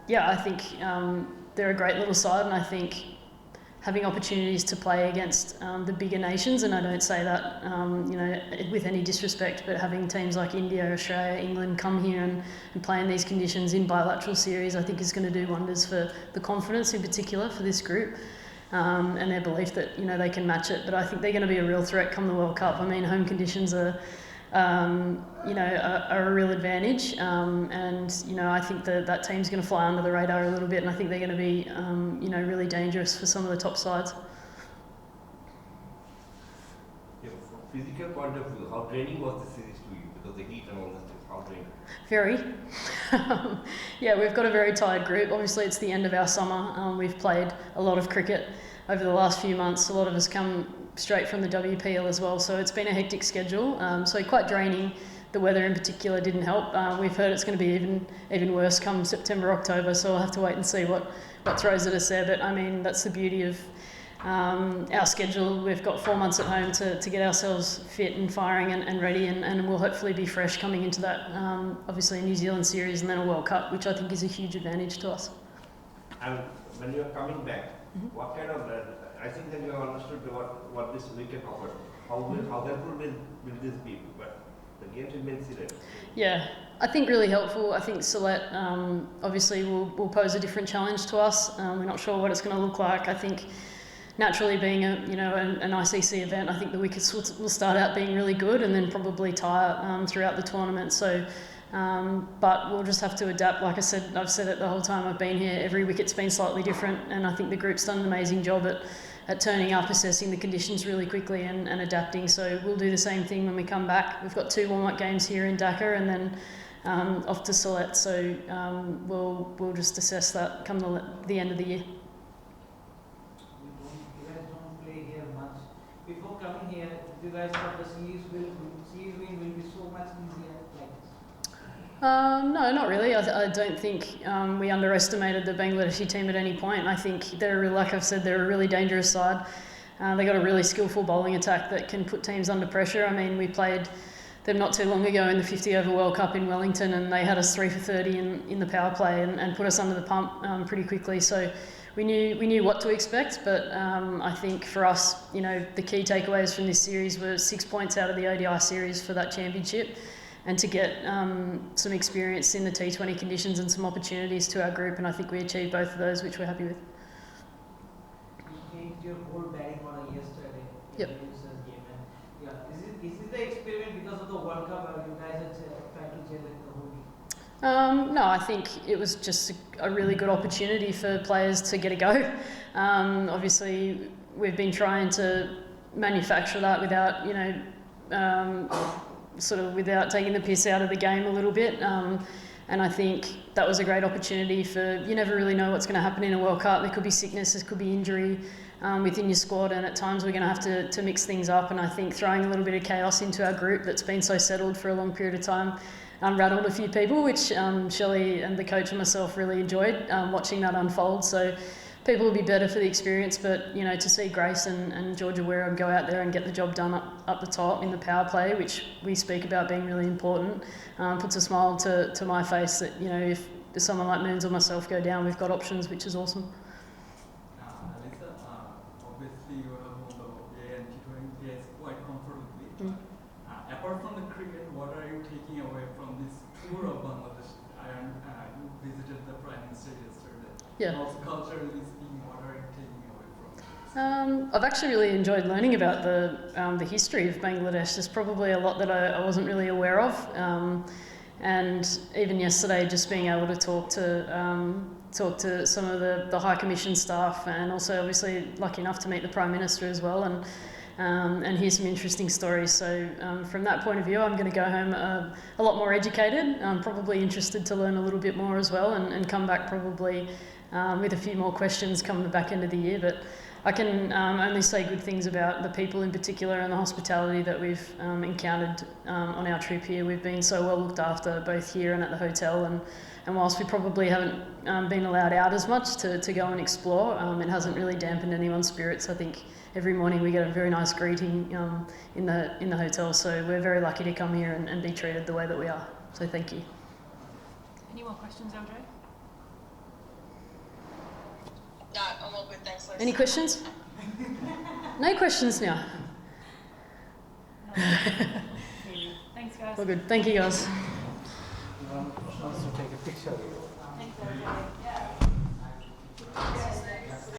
yeah, I think they're a great little side, and I think having opportunities to play against the bigger nations, and I don't say that with any disrespect, but having teams like India, Australia, England come here and play in these conditions in bilateral series, I think is going to do wonders for the confidence in particular for this group. And their belief that they can match it, but I think they're going to be a real threat come the World Cup. I mean, home conditions are a real advantage, and I think that team's going to fly under the radar a little bit, and I think they're going to be really dangerous for some of the top sides. Yeah, from physical point of view, how draining was the series to you? Because the heat and all that stuff, how draining? Very. Yeah, we've got a very tired group. Obviously, it's the end of our summer. We've played a lot of cricket over the last few months. A lot of us come straight from the WPL as well, so it's been a hectic schedule. So quite draining. The weather in particular didn't help. We've heard it's going to be even worse come September, October, so we'll have to wait and see what throws at us there. But I mean, that's the beauty of our schedule. We've got 4 months at home to get ourselves fit and firing and ready, and we'll hopefully be fresh coming into that, obviously a New Zealand series and then a World Cup, which I think is a huge advantage to us. And when you're coming back, what kind of, I think that you have understood what this weekend offered. How helpful will this be? But the games in Mexico. Yeah, I think really helpful. I think Select obviously will pose a different challenge to us. We're not sure what it's going to look like. I think naturally being an ICC event, I think the wickets will start out being really good and then probably tire throughout the tournament. So, but we'll just have to adapt. Like I said, I've said it the whole time I've been here. Every wicket's been slightly different, and I think the group's done an amazing job at turning up, assessing the conditions really quickly and adapting. So we'll do the same thing when we come back. We've got 2 warm-up games here in Dhaka and then off to Sylhet. So we'll just assess that come the end of the year. You guys don't play here much. Before coming here, you guys thought the series win will be so much easier like this? No, not really. I don't think we underestimated the Bangladeshi team at any point. I think like I've said, they're a really dangerous side. They got a really skillful bowling attack that can put teams under pressure. I mean, we played them not too long ago in the 50-over World Cup in Wellington, and they had us 3 for 30 in the power play and put us under the pump pretty quickly. So we knew what to expect, but I think for us, the key takeaways from this series were 6 points out of the ODI series for that championship, and to get some experience in the T20 conditions and some opportunities to our group, and I think we achieved both of those, which we're happy with. You changed your whole batting order yesterday. Yep. Is it the experiment because of the World Cup, or you guys are trying to gel it the whole week? No, I think it was just a really good opportunity for players to get a go. Obviously, we've been trying to manufacture that without, without taking the piss out of the game a little bit. And I think that was a great opportunity you never really know what's going to happen in a World Cup. There could be sickness, there could be injury within your squad, and at times we're going to have to mix things up. And I think throwing a little bit of chaos into our group that's been so settled for a long period of time rattled a few people, which Shelley and the coach and myself really enjoyed watching that unfold. So people will be better for the experience, but to see Grace and Georgia Wareham go out there and get the job done up the top in the power play, which we speak about being really important, puts a smile to my face that if someone like Moons or myself go down, we've got options, which is awesome. Alexa, obviously you have won the ODI and T20 quite comfortably. Apart from the cricket, what are you taking away from this tour of Bangladesh? You visited the Prime Minister yesterday. Yeah. Also culturally speaking, what are you taking away from this? I've actually really enjoyed learning about the history of Bangladesh. There's probably a lot that I wasn't really aware of, and even yesterday, just being able to talk to some of the High Commission staff, and also obviously lucky enough to meet the Prime Minister as well, and hear some interesting stories. So from that point of view, I'm going to go home a lot more educated. I'm probably interested to learn a little bit more as well, and come back probably with a few more questions come the back end of the year. But I can only say good things about the people in particular and the hospitality that we've encountered on our trip here. We've been so well looked after both here and at the hotel, and whilst we probably haven't been allowed out as much to go and explore, it hasn't really dampened anyone's spirits. I think every morning we get a very nice greeting in the hotel, so we're very lucky to come here and be treated the way that we are. So thank you. Any more questions, LJ? all good, thanks, Liz. Any questions? No questions now. Thanks, guys. All good. Thank you, guys. Wants to take a picture. Thanks, everybody. Yeah.